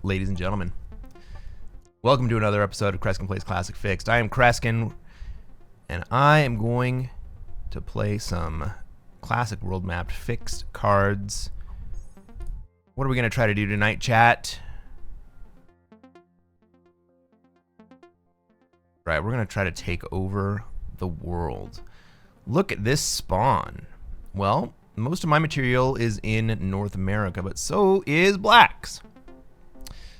ladies and gentlemen. Welcome to another episode of Cresquin Plays Classic Fixed. I am Cresquin, and I am going to play some classic world mapped fixed cards. What are we going to try to do tonight, chat? Right, we're going to try to take over the world. Look at this spawn. Well, most of my material is in North America, but so is Black's.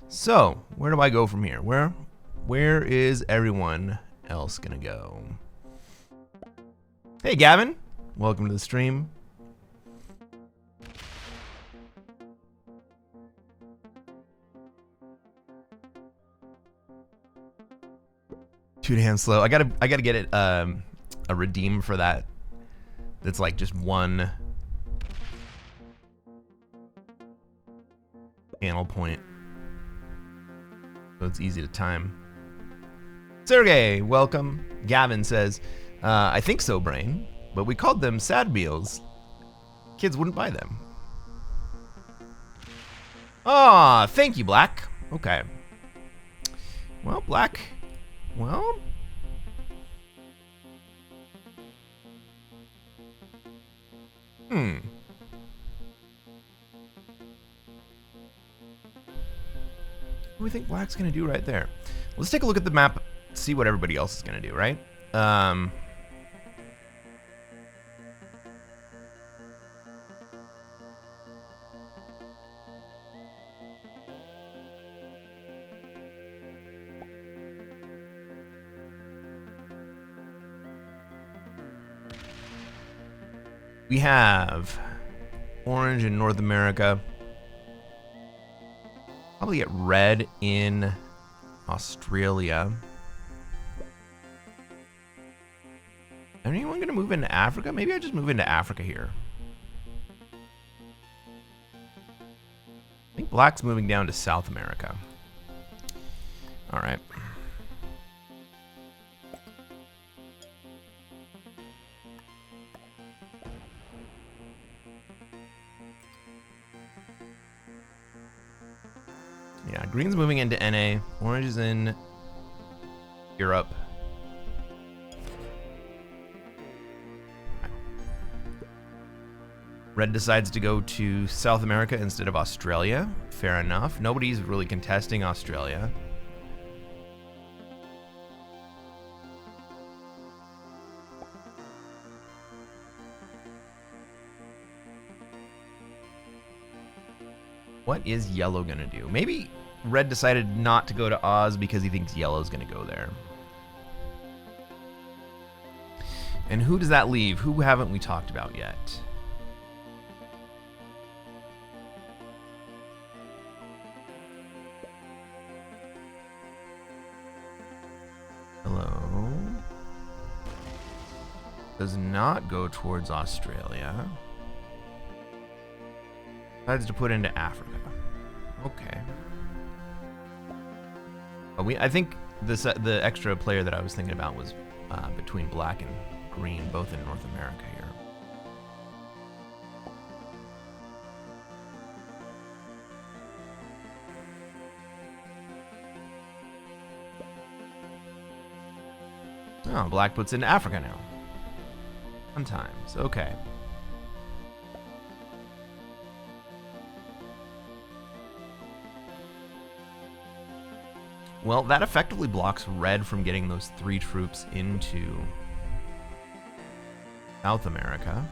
So, where do I go from here? Where is everyone else gonna go? Hey, Gavin. Welcome to the stream. Two hands slow. I gotta get it a redeem for that. That's like just one panel point. So it's easy to time. Sergey, welcome. Gavin says, I think so, Brain, but we called them sad meals. Kids wouldn't buy them. Ah, thank you, Black. Okay. Well, Black, well. What do we think Black's gonna do right there? Let's take a look at the map, see what everybody else is gonna do, right? We have orange in North America. Probably get red in Australia. Anyone gonna move into Africa? Maybe I just move into Africa here. I think Black's moving down to South America. All right. Yeah, green's moving into NA, orange is in Europe. Red decides to go to South America instead of Australia. Fair enough. Nobody's really contesting Australia. What is yellow gonna do? Maybe red decided not to go to Oz because he thinks yellow's gonna go there. And who does that leave? Who haven't we talked about yet? Hello? Does not go towards Australia. Decides to put into Africa. Okay. I think the extra player that I was thinking about was between black and green, both in North America here. Oh, black puts into Africa now. Fun times. Okay. Well, that effectively blocks red from getting those 3 troops into South America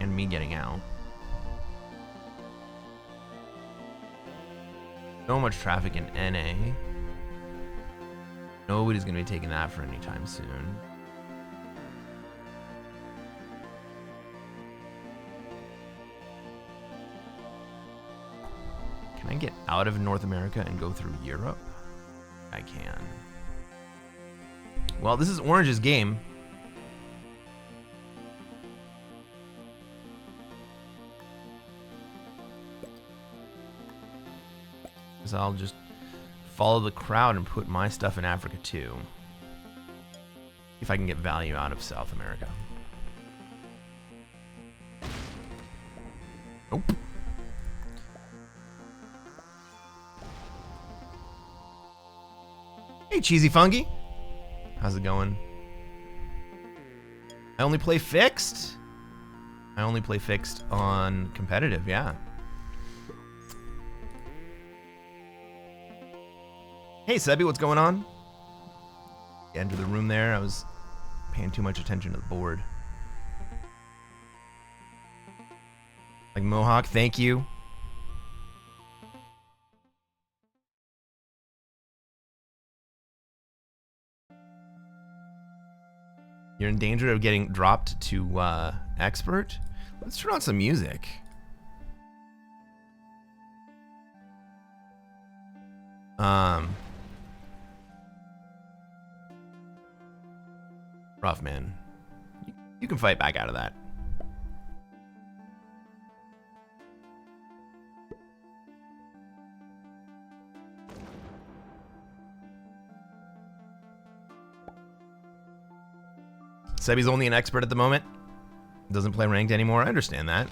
and me getting out. So much traffic in NA. Nobody's going to be taking that for any time soon. Can I get out of North America and go through Europe? I can. Well, this is Orange's game. So I'll just follow the crowd and put my stuff in Africa too. If I can get value out of South America. Nope. Hey, Cheesy Fungi. How's it going? I only play fixed? I only play fixed on competitive, yeah. Hey, Sebi, what's going on? Enter the room there. I was paying too much attention to the board. Like Mohawk, thank you. You're in danger of getting dropped to expert. Let's turn on some music. Rough, man. You can fight back out of that. Sebi's only an expert at the moment. Doesn't play ranked anymore. I understand that.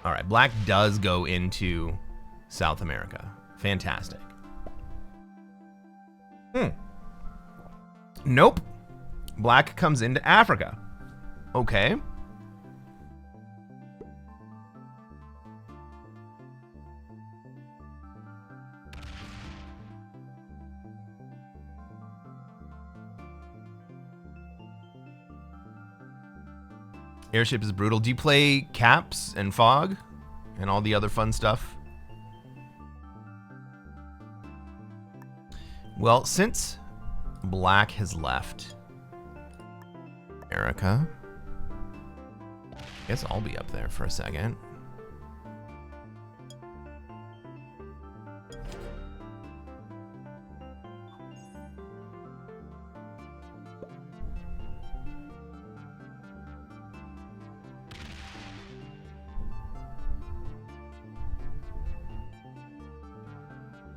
All right, Black does go into South America. Fantastic. Nope. Black comes into Africa. Okay. Airship is brutal. Do you play Caps and Fog and all the other fun stuff? Well, since Black has left America, I guess I'll be up there for a second.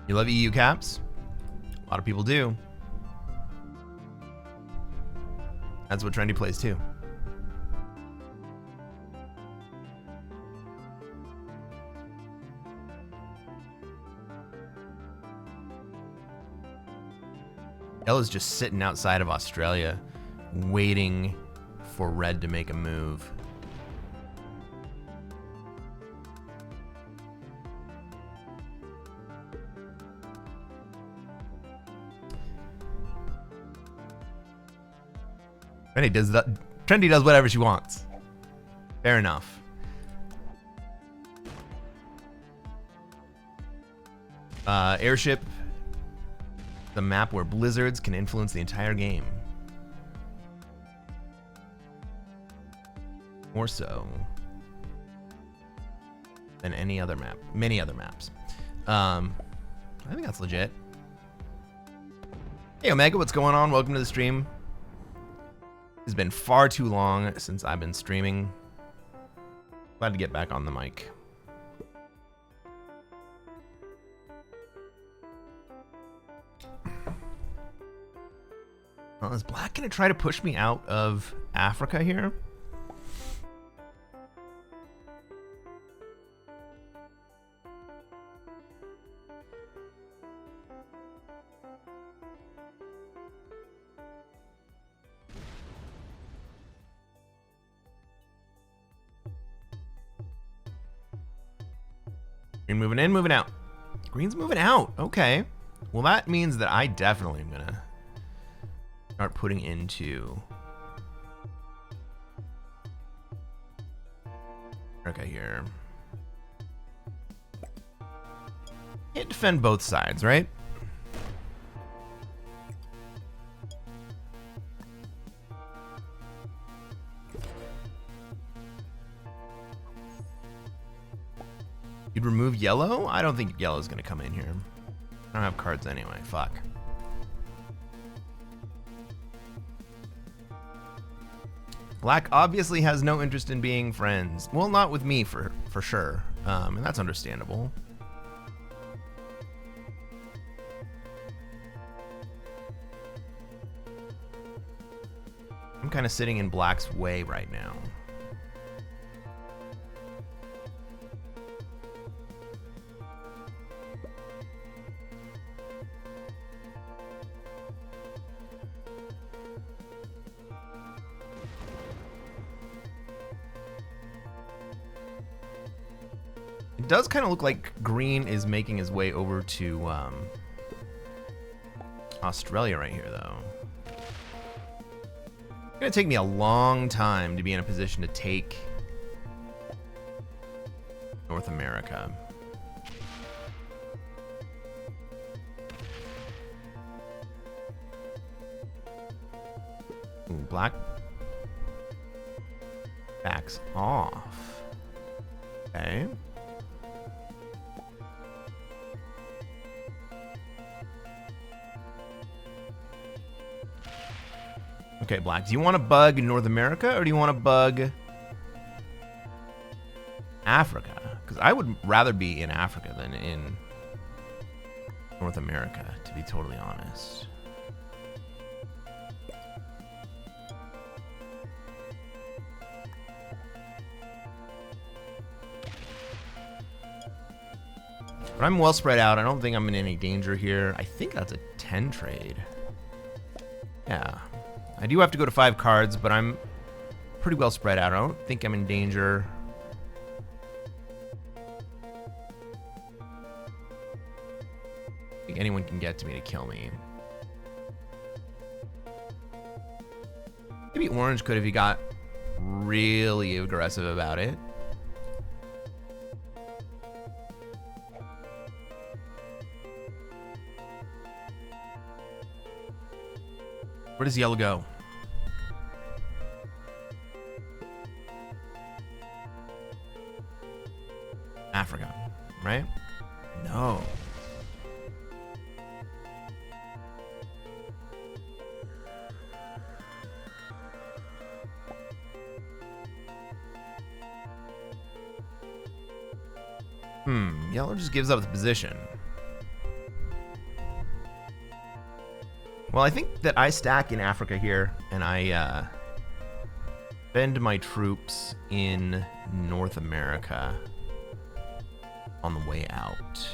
You love EU caps? A lot of people do. That's what Trendy plays too. Ella's just sitting outside of Australia, waiting for Red to make a move. Trendy does whatever she wants. Fair enough. Airship, the map where blizzards can influence the entire game. More so than any other map, many other maps. I think that's legit. Hey Omega, what's going on? Welcome to the stream. It's been far too long since I've been streaming. Glad to get back on the mic. Well, is Black gonna try to push me out of Africa here? Green moving in, moving out. Green's moving out. Okay. Well, that means that I definitely am gonna start putting into America here. Can't defend both sides, right? You'd remove yellow? I don't think yellow's gonna come in here. I don't have cards anyway. Fuck. Black obviously has no interest in being friends. Well, not with me for sure. And that's understandable. I'm kind of sitting in Black's way right now. does kind of look like green is making his way over to Australia right here, though. It's gonna take me a long time to be in a position to take North America. Ooh, black backs off. Okay. Okay, black. Do you want to bug North America or do you want to bug Africa? Because I would rather be in Africa than in North America, to be totally honest. But I'm well spread out. I don't think I'm in any danger here. I think that's a 10 trade. Yeah. I do have to go to 5 cards, but I'm pretty well spread out. I don't think I'm in danger. I think anyone can get to me to kill me. Maybe orange could if he got really aggressive about it. Where does yellow go? Africa, right? No. Yellow just gives up the position. Well, I think that I stack in Africa here, and I bend my troops in North America on the way out.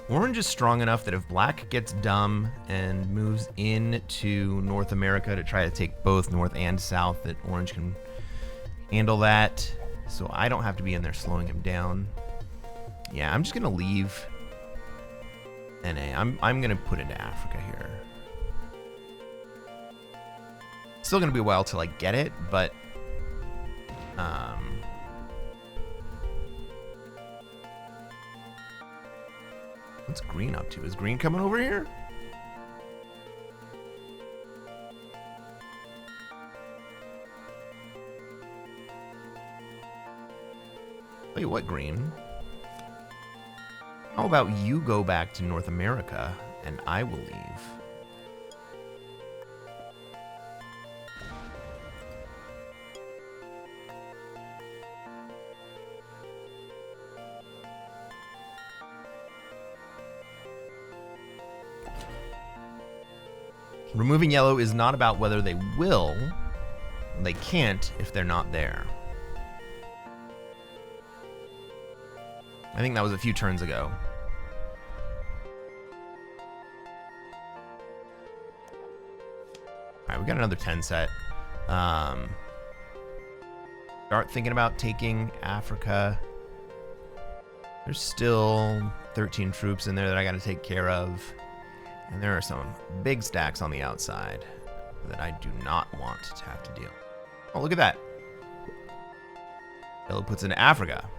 Orange is strong enough that if black gets dumb and moves into North America to try to take both north and south, that orange can handle that. So I don't have to be in there slowing him down. Yeah, I'm just gonna leave NA. I'm gonna put into Africa here. Still gonna be a while till I get it, but what's green up to? Is green coming over here? Wait, what green? How about you go back to North America and I will leave? Removing yellow is not about whether they will. They can't if they're not there. I think that was a few turns ago. Alright, we got another 10 set. Start thinking about taking Africa. There's still 13 troops in there that I gotta take care of. And there are some big stacks on the outside that I do not want to have to deal. Oh, look at that. Yellow puts into Africa.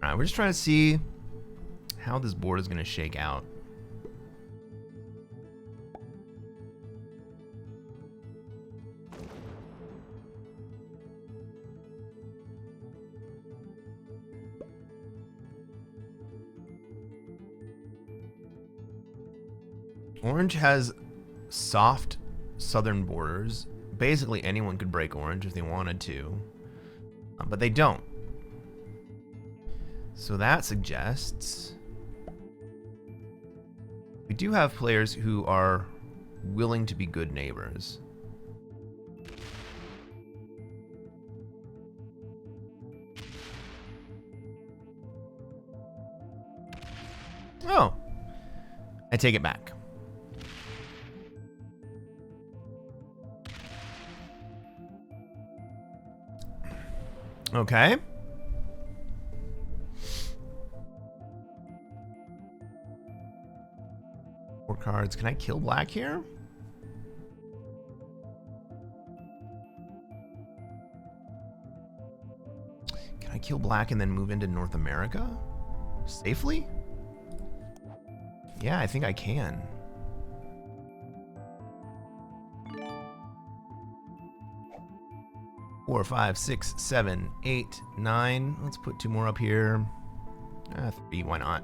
Alright, we're just trying to see how this board is going to shake out. Orange has soft southern borders. Basically, anyone could break orange if they wanted to, but they don't. So that suggests we do have players who are willing to be good neighbors. Oh, I take it back. Okay. Four cards. Can I kill black here? Can I kill black and then move into North America safely? Yeah, I think I can. Four, five, six, seven, 8, 9. Let's put 2 more up here. 3, why not?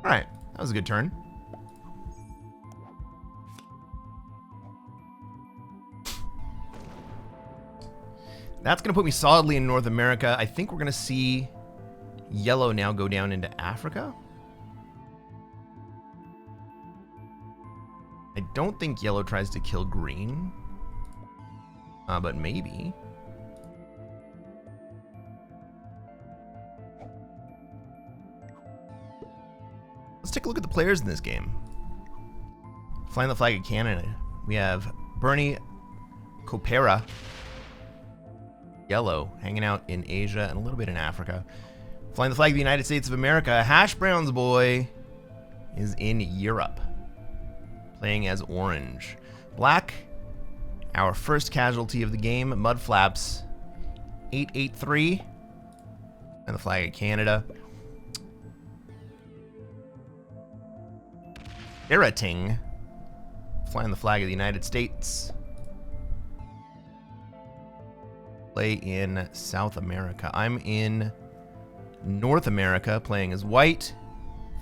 Alright, that was a good turn. That's going to put me solidly in North America. I think we're going to see yellow now go down into Africa. I don't think yellow tries to kill green, but maybe. Let's take a look at the players in this game. Flying the flag of Canada, we have Bernie Copera, yellow, hanging out in Asia and a little bit in Africa. Flying the flag of the United States of America, Hash Brown's boy is in Europe, playing as orange. Black, our first casualty of the game, Mudflaps, 883, and the flag of Canada. Erating, flying the flag of the United States. Play in South America. I'm in North America, playing as white,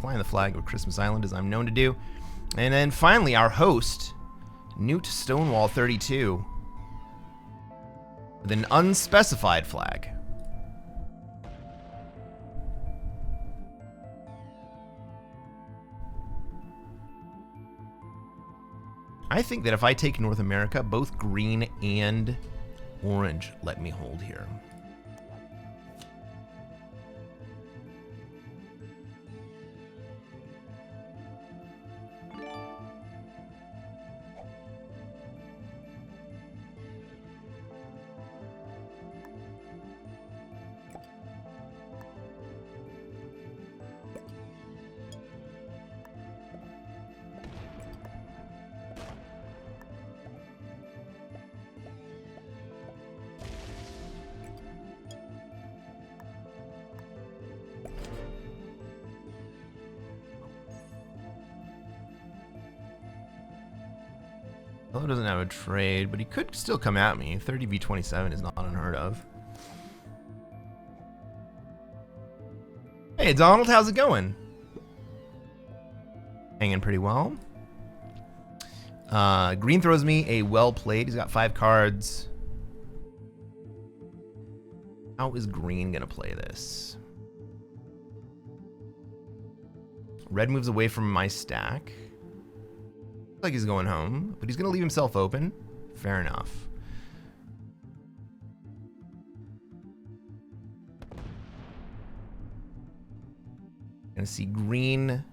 flying the flag of Christmas Island, as I'm known to do. And then finally, our host, Newt Stonewall 32, with an unspecified flag. I think that if I take North America, both green and orange let me hold here. Yellow doesn't have a trade, but he could still come at me. 30v27 is not unheard of. Hey, Donald, how's it going? Hanging pretty well. Green throws me a well played. He's got 5 cards. How is green going to play this? Red moves away from my stack. Looks like he's going home, but he's going to leave himself open. Fair enough. Gonna see green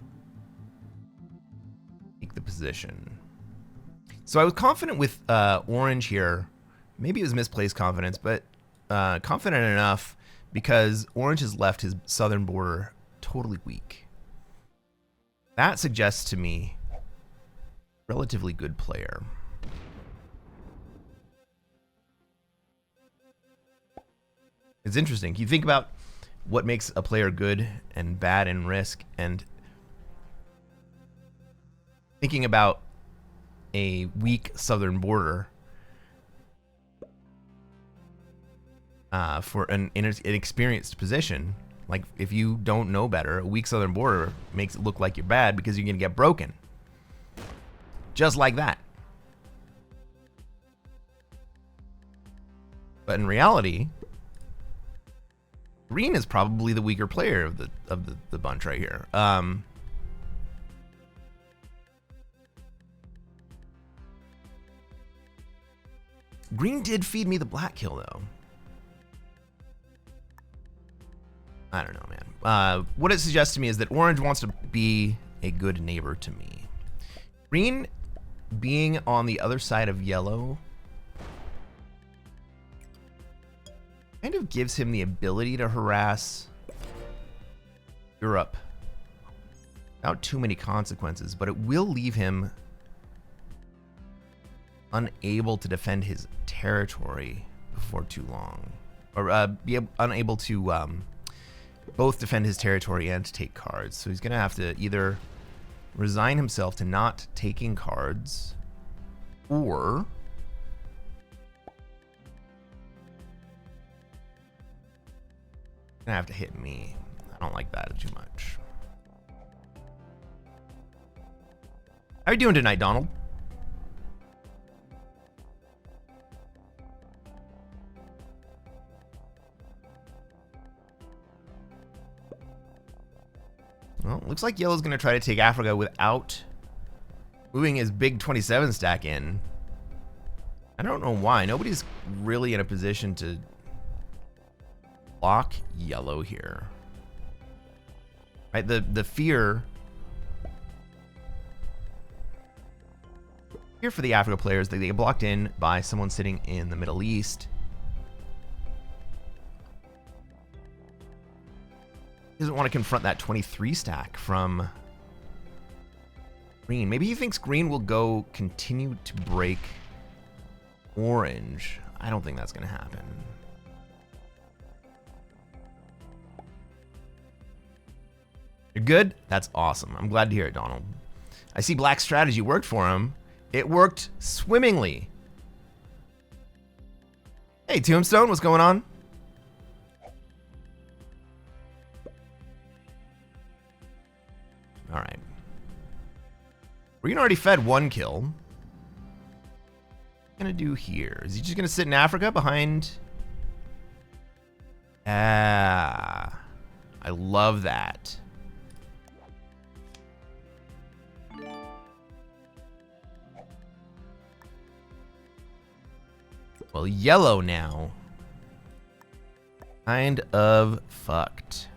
take the position. So I was confident with orange here. Maybe it was misplaced confidence, but confident enough because orange has left his southern border totally weak. That suggests to me relatively good player. It's interesting. You think about what makes a player good and bad in Risk, and thinking about a weak southern border for an inexperienced position. Like, if you don't know better, a weak southern border makes it look like you're bad because you're going to get broken. Just like that. But in reality, green is probably the weaker player of the bunch right here. Green did feed me the black kill, though. I don't know, man. What it suggests to me is that orange wants to be a good neighbor to me. Green being on the other side of yellow kind of gives him the ability to harass Europe without too many consequences, but it will leave him unable to defend his territory before too long, or be unable to both defend his territory and take cards. So he's gonna have to either resign himself to not taking cards, or gonna have to hit me. I don't like that too much. How you doing tonight, Donald? Well, looks like yellow's gonna try to take Africa without moving his big 27 stack in. I don't know why. Nobody's really in a position to block yellow here. Right? The fear for the Africa players that they get blocked in by someone sitting in the Middle East. He doesn't want to confront that 23 stack from green. Maybe he thinks green will go continue to break orange. I don't think that's going to happen. You're good? That's awesome. I'm glad to hear it, Donald. I see black's strategy worked for him. It worked swimmingly. Hey, Tombstone, what's going on? All right. Green already fed one kill. What's he gonna do here? Is he just gonna sit in Africa behind? Ah, I love that. Well, yellow now. Kind of fucked.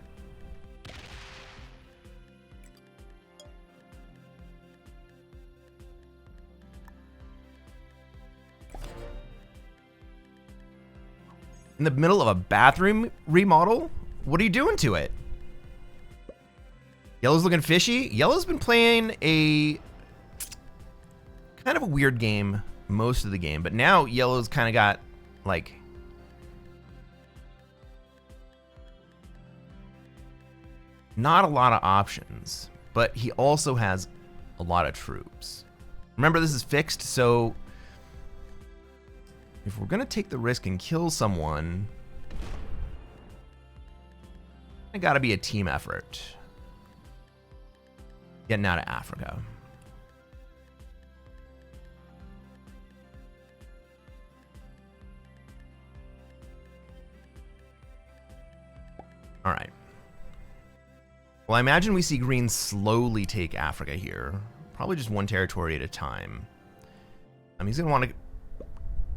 In the middle of a bathroom remodel? What are you doing to it? Yellow's looking fishy. Yellow's been playing a kind of a weird game most of the game, but now yellow's kind of got like not a lot of options, but he also has a lot of troops. Remember, this is fixed, so if we're gonna take the risk and kill someone, it gotta be a team effort. Getting out of Africa. All right. Well, I imagine we see green slowly take Africa here. Probably just one territory at a time. He's gonna want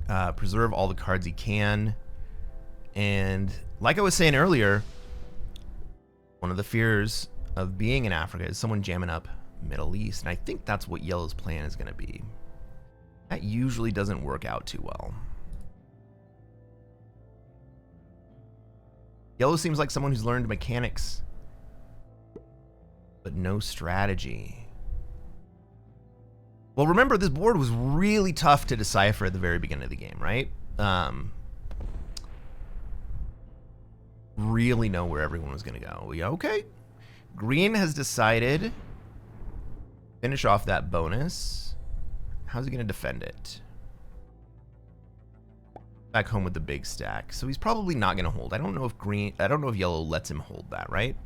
to preserve all the cards he can. And like I was saying earlier, one of the fears of being in Africa is someone jamming up Middle East. And I think that's what yellow's plan is going to be. That usually doesn't work out too well. Yellow seems like someone who's learned mechanics, but no strategy. Well, remember, this board was really tough to decipher at the very beginning of the game, right? Really know where everyone was going to go. Yeah, okay. Green has decided finish off that bonus. How's he going to defend it? Back home with the big stack. So he's probably not going to hold. I don't know if yellow lets him hold that, right?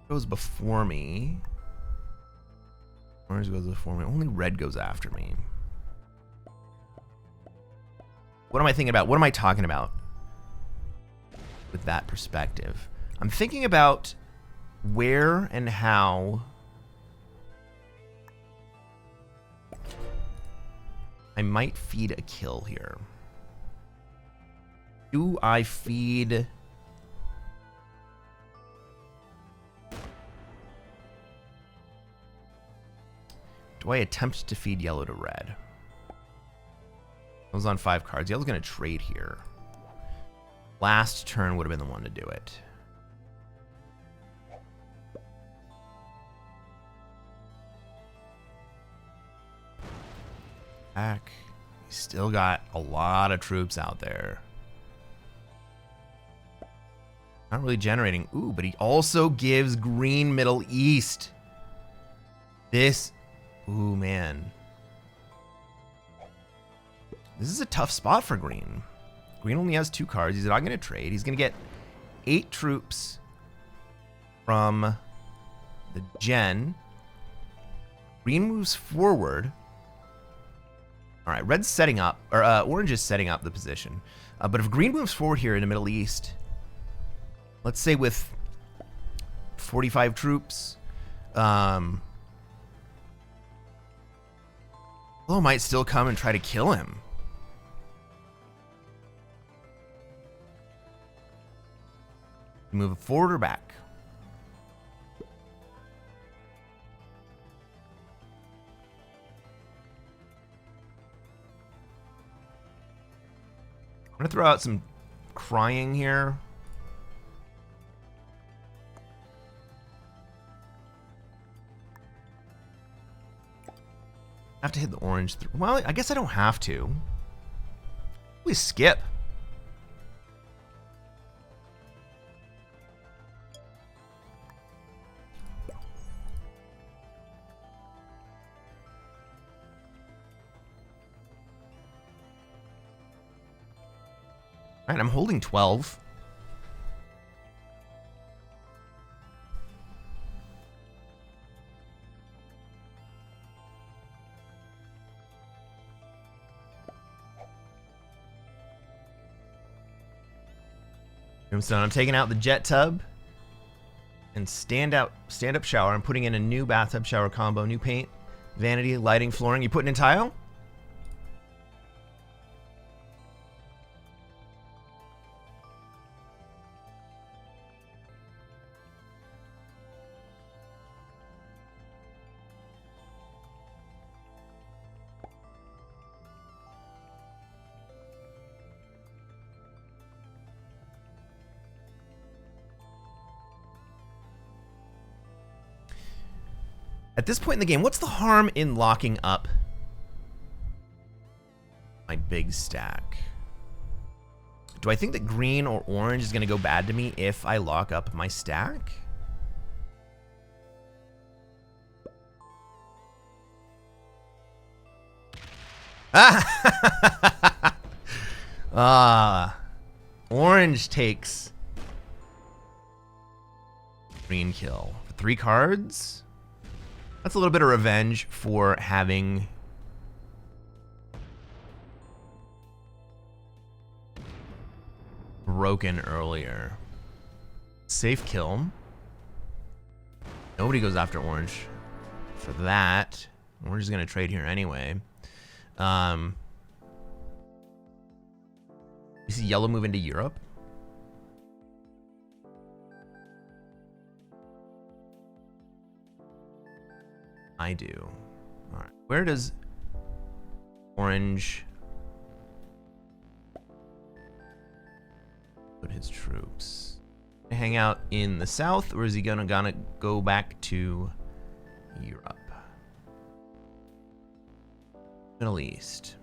Goes before me. Orange goes before me. Only red goes after me. What am I thinking about? What am I talking about with that perspective? I'm thinking about where and how I might feed a kill here. Do I feed... Do I attempt to feed yellow to red? I was on 5 cards. Yellow's going to trade here. Last turn would have been the one to do it. Back. He's still got a lot of troops out there. Not really generating. Ooh, but he also gives green Middle East. This... Ooh, man. This is a tough spot for green. Green only has 2 cards. He's not going to trade. He's going to get 8 troops from the gen. Green moves forward. All right, red's setting up, or orange is setting up the position. But if green moves forward here in the Middle East, let's say with 45 troops, Yellow might still come and try to kill him. Move forward or back? I'm gonna throw out some crying here. I have to hit the orange. Well, I guess I don't have to. Please skip. All right, I'm holding 12. So I'm taking out the jet tub and stand up shower. I'm putting in a new bathtub shower combo, new paint, vanity, lighting, flooring. You putting in tile? At this point in the game, what's the harm in locking up my big stack? Do I think that green or orange is going to go bad to me if I lock up my stack? Orange takes green kill. 3 cards? That's a little bit of revenge for having broken earlier. Safe kill. Nobody goes after orange for that. Orange is going to trade here anyway. You see yellow move into Europe. I do. All right. Where does Orange put his troops? Hang out in the south, or is he gonna go back to Europe? Middle East.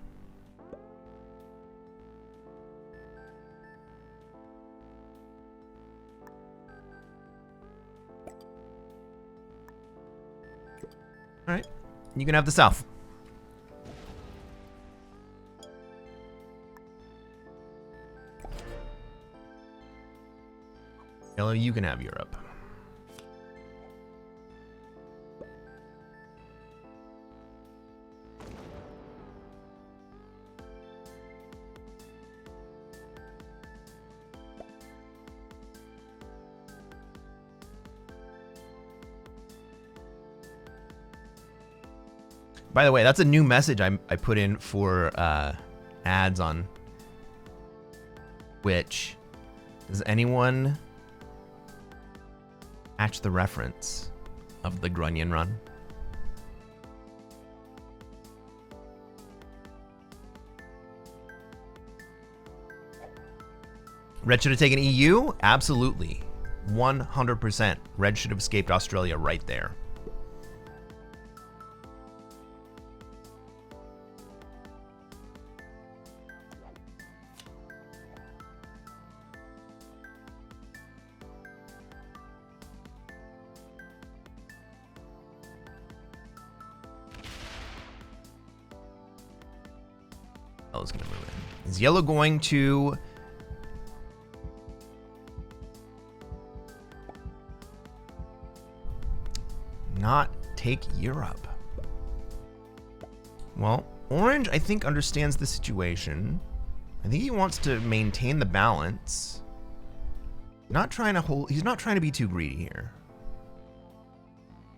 All right, you can have the south. Yellow, you can have Europe. By the way, that's a new message I put in for ads on Twitch. Does anyone catch the reference of the Grunion run? Red should have taken EU? Absolutely. 100%. Red should have escaped Australia right there. Yellow's gonna move in. Is Yellow going to not take Europe? Well, Orange, I think, understands the situation. I think he wants to maintain the balance. Not trying to hold, he's not trying to be too greedy here.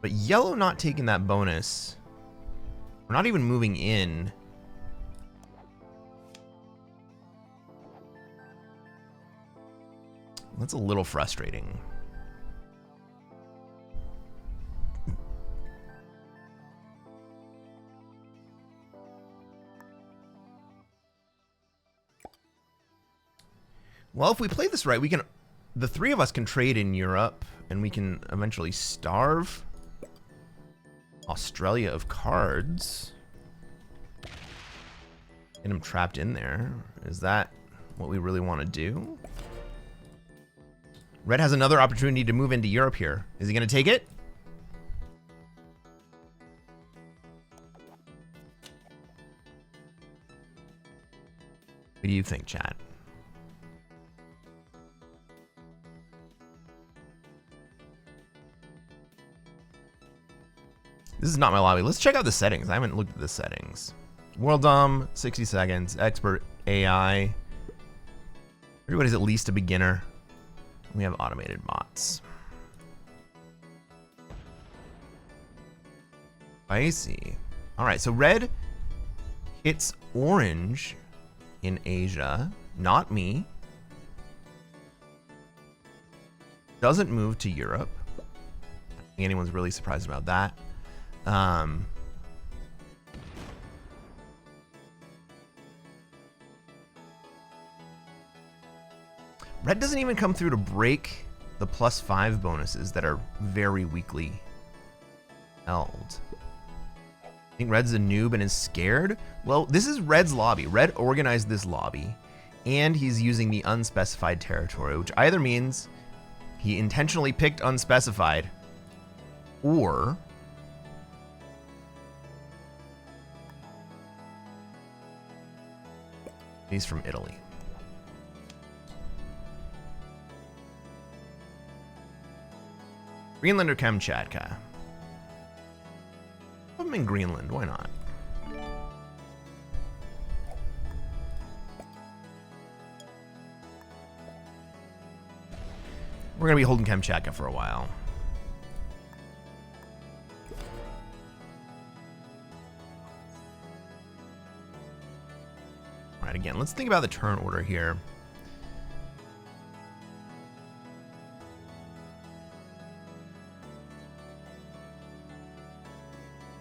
But Yellow not taking that bonus, or not even moving in, that's a little frustrating. Well, if we play this right, we can, the three of us can trade in Europe, and we can eventually starve Australia of cards. Get him trapped in there. Is that what we really want to do? Red has another opportunity to move into Europe here. Is he going to take it? What do you think, chat? This is not my lobby. Let's check out the settings. I haven't looked at the settings. World Dom, 60 seconds. Expert AI. Everybody's at least a beginner. We have automated bots. I see. All right, so Red hits Orange in Asia, not me. Doesn't move to Europe. I don't think anyone's really surprised about that. Red doesn't even come through to break the +5 bonuses that are very weakly held. I think Red's a noob and is scared. Well, this is Red's lobby. Red organized this lobby, and he's using the unspecified territory, which either means he intentionally picked unspecified, or he's from Italy. Greenland or Kamchatka? Put them in Greenland, why not? We're gonna be holding Kamchatka for a while. All right, again, let's think about the turn order here.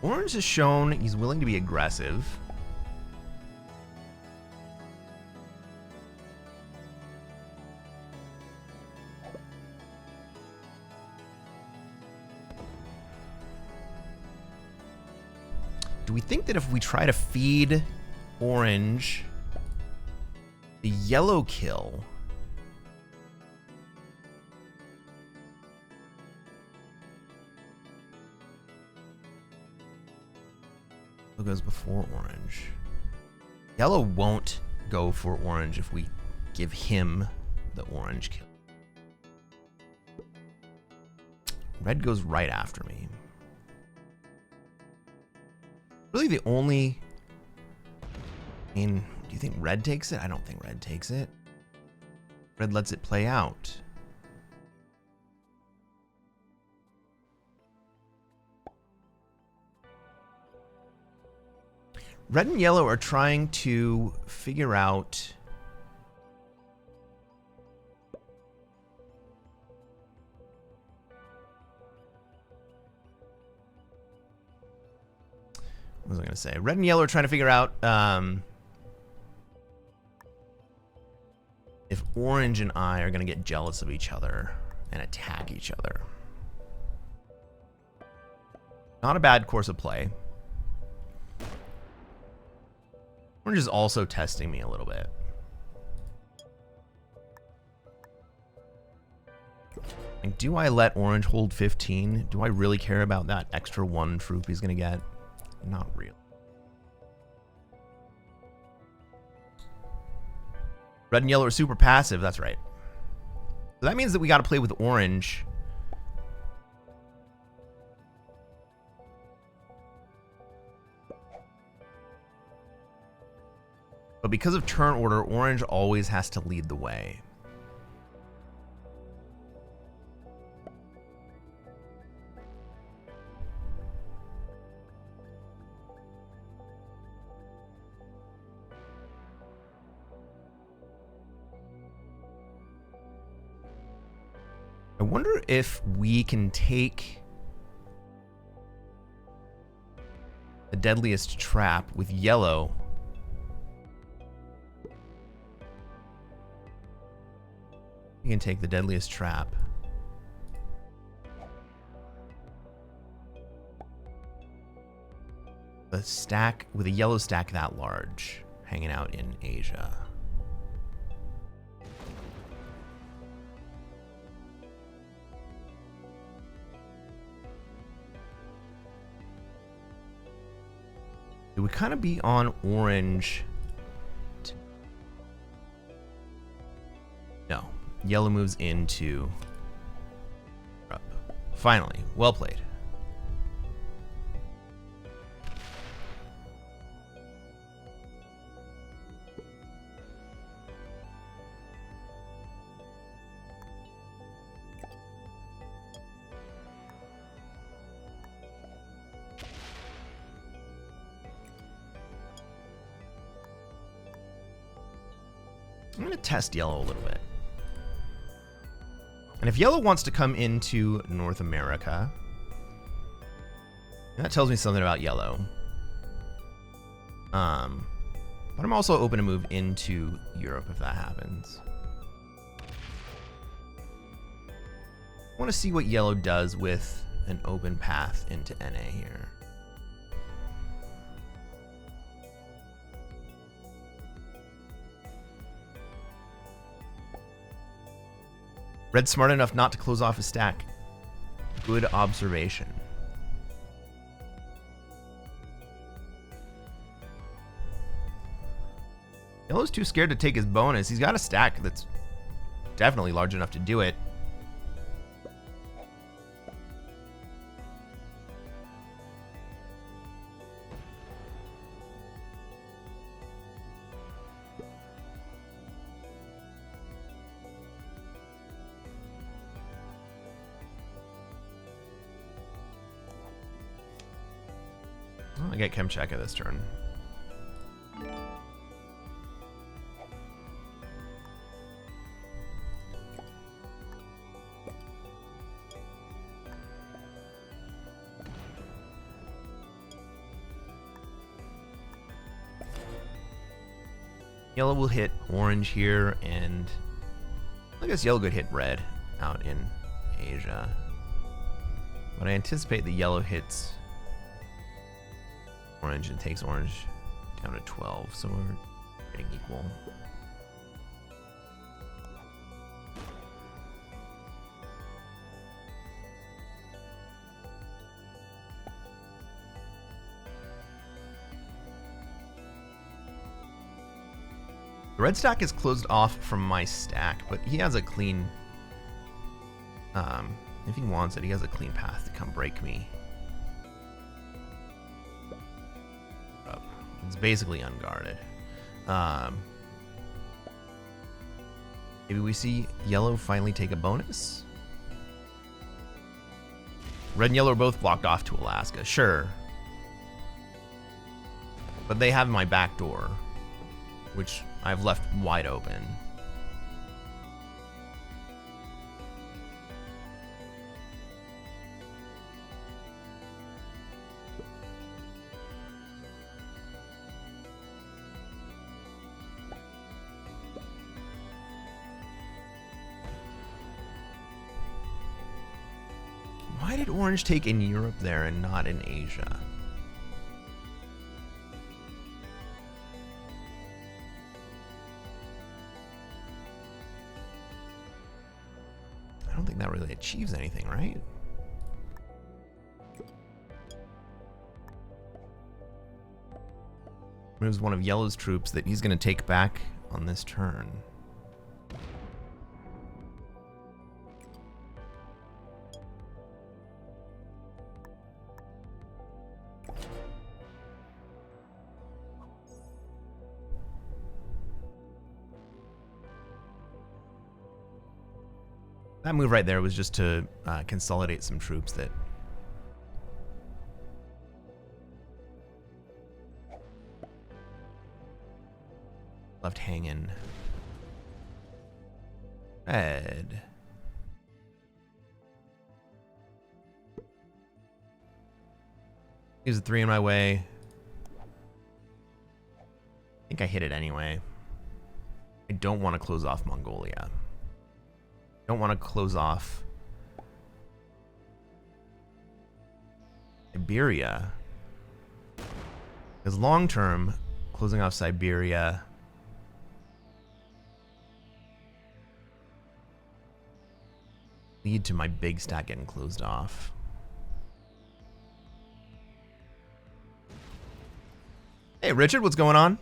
Orange has shown he's willing to be aggressive. Do we think that if we try to feed orange the yellow kill, who goes before orange? Yellow won't go for orange if we give him the orange kill. Red goes right after me. Really the only... I mean, do you think red takes it? I don't think red takes it. Red lets it play out. Red and yellow are trying to figure out... What was I going to say? Red and yellow are trying to figure out if orange and I are going to get jealous of each other and attack each other. Not a bad course of play. Orange is also testing me a little bit. Like, do I let orange hold 15? Do I really care about that extra 1 troop he's going to get? Not real. Red and yellow are super passive. That's right. So that means that we got to play with orange. But because of turn order, orange always has to lead the way. I wonder if we can take the deadliest trap with yellow. We can take the deadliest trap. The stack with a yellow stack that large hanging out in Asia. It would kind of be on orange. No. Yellow moves into Europe. Finally. Well played. I'm going to test yellow a little bit. And if yellow wants to come into North America, that tells me something about yellow. But I'm also open to move into Europe if that happens. I want to see what yellow does with an open path into NA here. Red's smart enough not to close off his stack. Good observation. Yellow's too scared to take his bonus. He's got a stack that's definitely large enough to do it. I get Chemcheka this turn. Yellow will hit orange here, and I guess yellow could hit red out in Asia. But I anticipate the yellow hits orange and takes orange down to 12, so we're getting equal. The red stack is closed off from my stack, but he has a clean, if he wants it, he has a clean path to come break me. It's basically unguarded. Maybe we see yellow finally take a bonus? Red and yellow are both blocked off to Alaska, sure. But they have my back door, which I've left wide open. Why did orange take in Europe there and not in Asia? I don't think that really achieves anything, right? Moves one of yellow's troops that he's going to take back on this turn. That move right there was just to consolidate some troops that left hanging. Red. Here's a 3 in my way. I think I hit it anyway. I don't want to close off Mongolia. Don't want to close off Siberia, because long term closing off Siberia lead to my big stack getting closed off. Hey Richard, what's going on?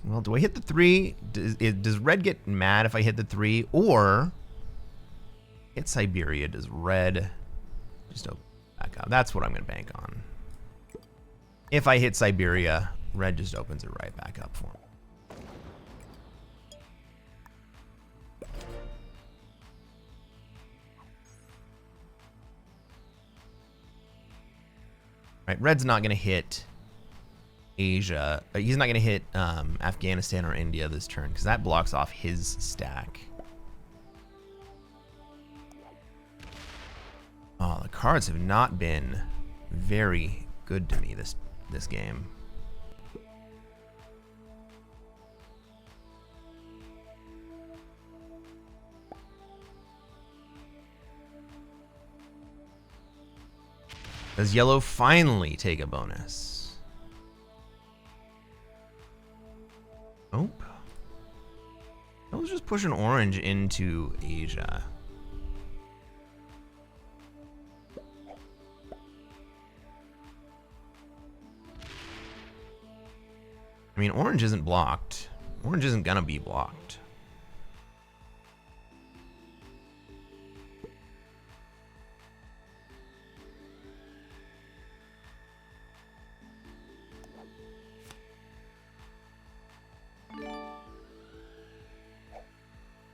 Well, do I hit the 3? Does red get mad if I hit the 3? Or hit Siberia, does red just open back up? That's what I'm going to bank on. If I hit Siberia, red just opens it right back up for me. Right, red's not going to hit Asia. He's not going to hit Afghanistan or India this turn because that blocks off his stack. Oh, the cards have not been very good to me this game. Does yellow finally take a bonus? Nope. I was just pushing orange into Asia. I mean, orange isn't blocked. Orange isn't gonna be blocked.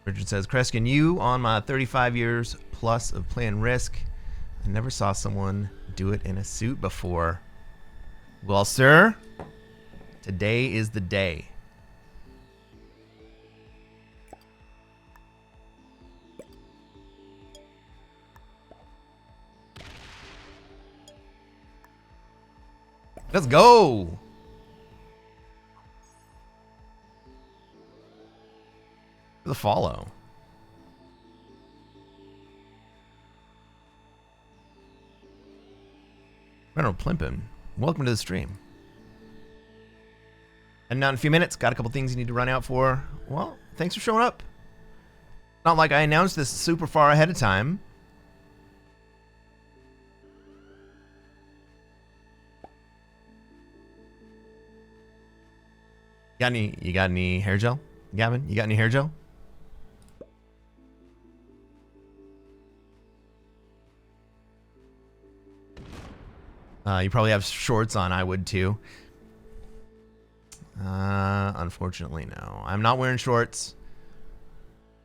Richard says, Cresquin, you on my 35 years plus of playing Risk, I never saw someone do it in a suit before. Well, sir, today is the day. Let's go. The follow. Renault Plimpin, welcome to the stream. And now in a few minutes, got a couple things you need to run out for. Well, thanks for showing up. Not like I announced this super far ahead of time. You got any hair gel? Gavin, you got any hair gel? You probably have shorts on. I would too. Unfortunately, no. I'm not wearing shorts.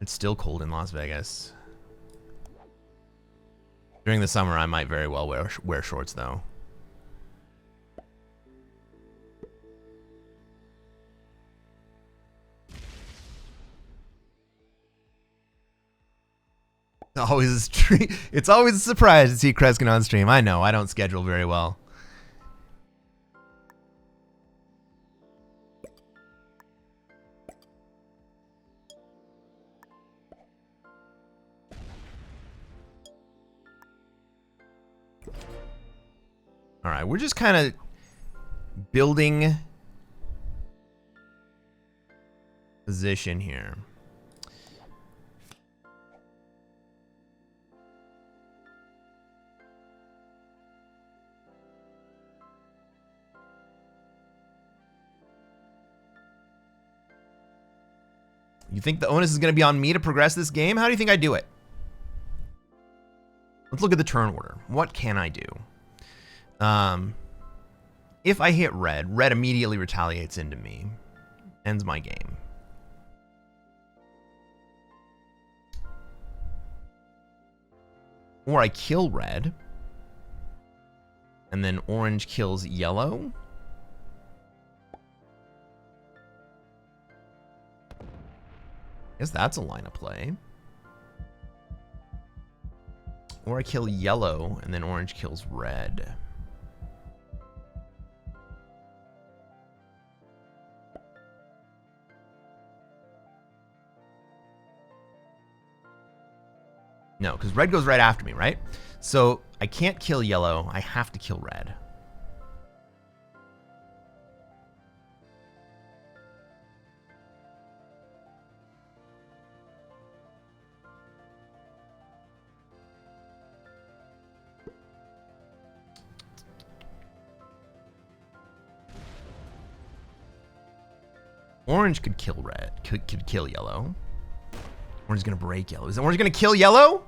It's still cold in Las Vegas. During the summer, I might very well wear shorts, though. It's always a surprise to see Cresquin on stream. I know, I don't schedule very well. All right, we're just kind of building position here. You think the onus is going to be on me to progress this game? How do you think I do it? Let's look at the turn order. What can I do? If I hit red, red immediately retaliates into me. Ends my game. Or I kill red. And then orange kills yellow. I guess that's a line of play. Or I kill yellow and then orange kills red. No, because red goes right after me, right? So I can't kill yellow. I have to kill red. Orange could kill red, could kill yellow. Orange is gonna break yellow. Is orange gonna kill yellow?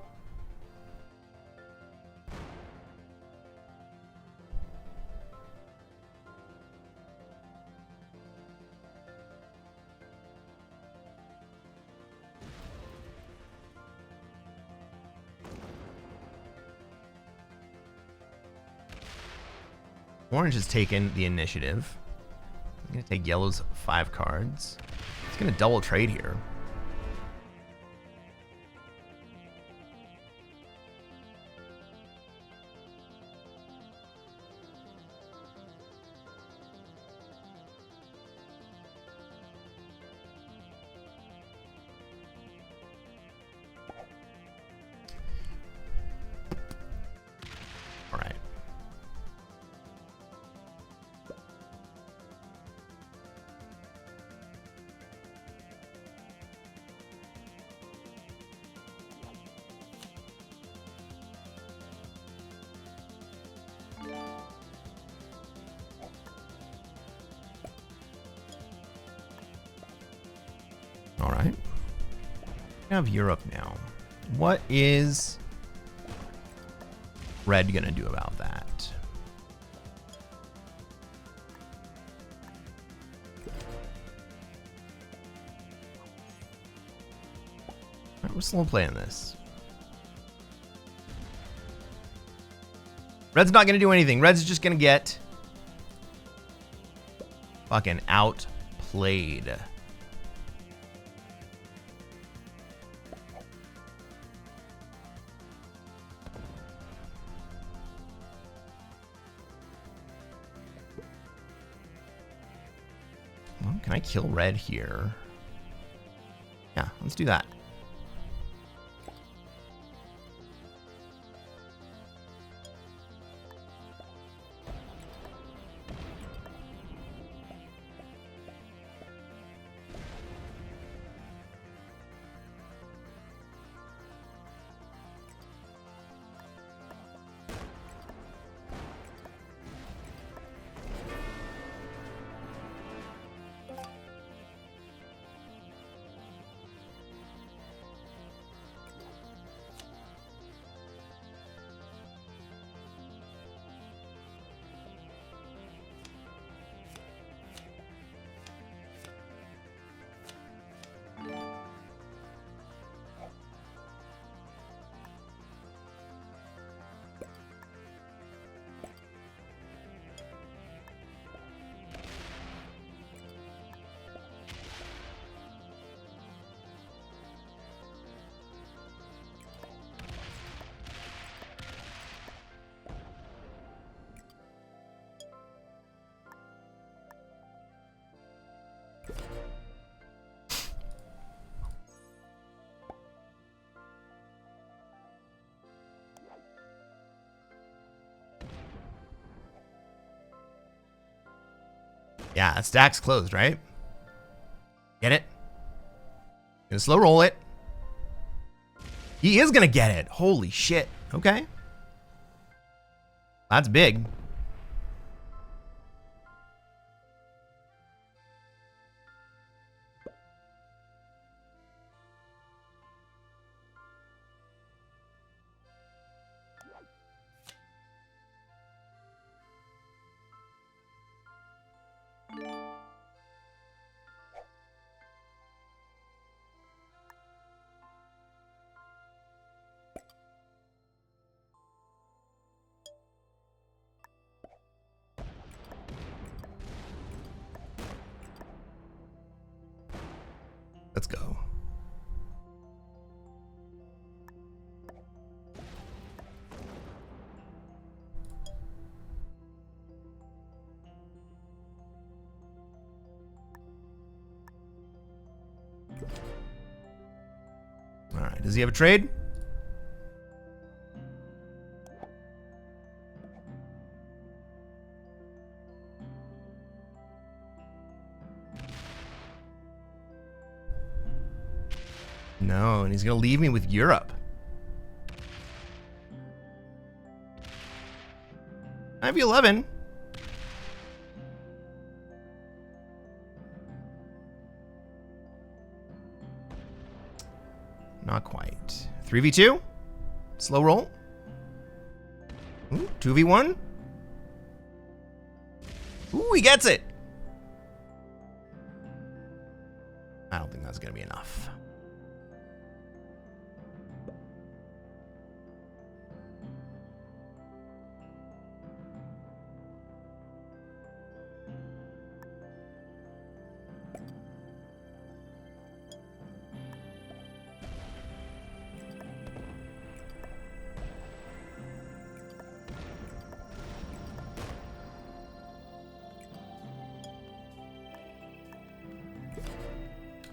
Orange has taken the initiative. I'm gonna take yellow's 5 cards. It's gonna double trade here. All right. We have Europe now. What is red gonna do about that? All right, we're slow playing this. Red's not gonna do anything. Red's just gonna get fucking outplayed. Can I kill red here? Yeah, let's do that. Yeah, stack's closed, right? Get it? Gonna slow roll it. He is gonna get it. Holy shit. Okay. That's big. Let's go. All right, does he have a trade? No, and he's gonna leave me with Europe. I have 11. Not quite. 3v2? Slow roll. Ooh, 2v1? Ooh, he gets it. I don't think that's gonna be enough.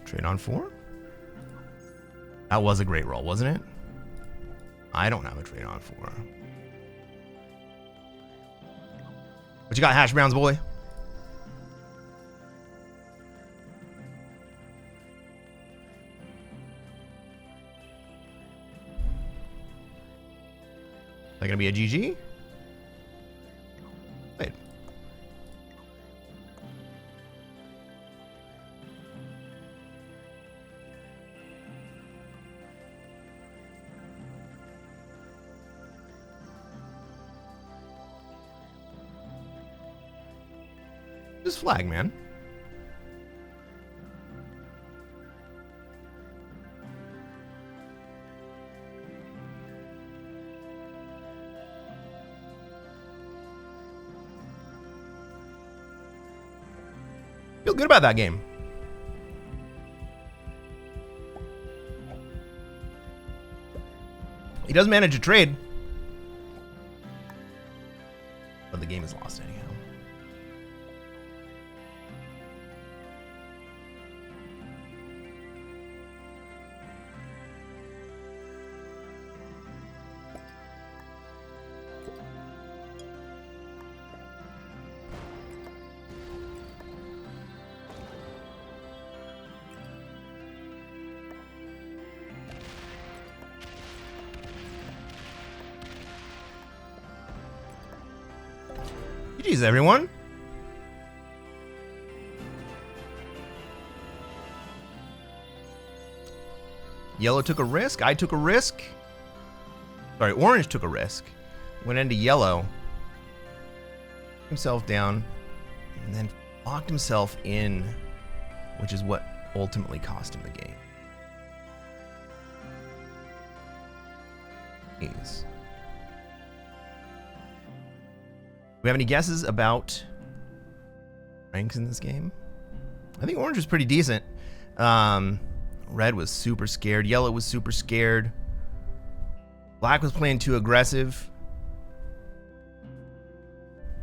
Trade on 4? That was a great roll, wasn't it? I don't have a trade on 4. What you got, hash browns, boy? Is that gonna be a GG? Wait. Just flag, man. Feel good about that game. He does manage a trade, but the game is lost anyhow. GG's, everyone. Yellow took a risk. I took a risk. Sorry, orange took a risk. Went into yellow. Himself down. And then locked himself in, which is what ultimately cost him the game. Jeez. Do we have any guesses about ranks in this game? I think orange was pretty decent. Red was super scared. Yellow was super scared. Black was playing too aggressive.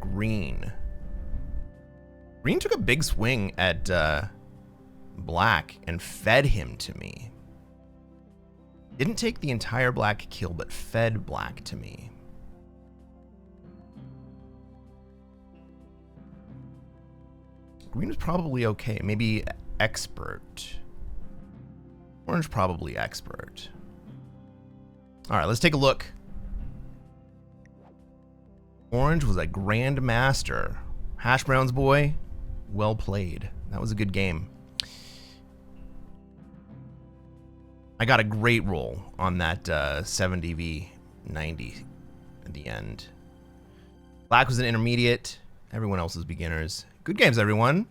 Green. Green took a big swing at black and fed him to me. Didn't take the entire black kill, but fed black to me. Green was probably okay. Maybe expert. Orange probably expert. All right, let's take a look. Orange was a Grandmaster. Hash Browns boy, well played. That was a good game. I got a great roll on that 70v90 at the end. Black was an intermediate. Everyone else was beginners. Good games, everyone.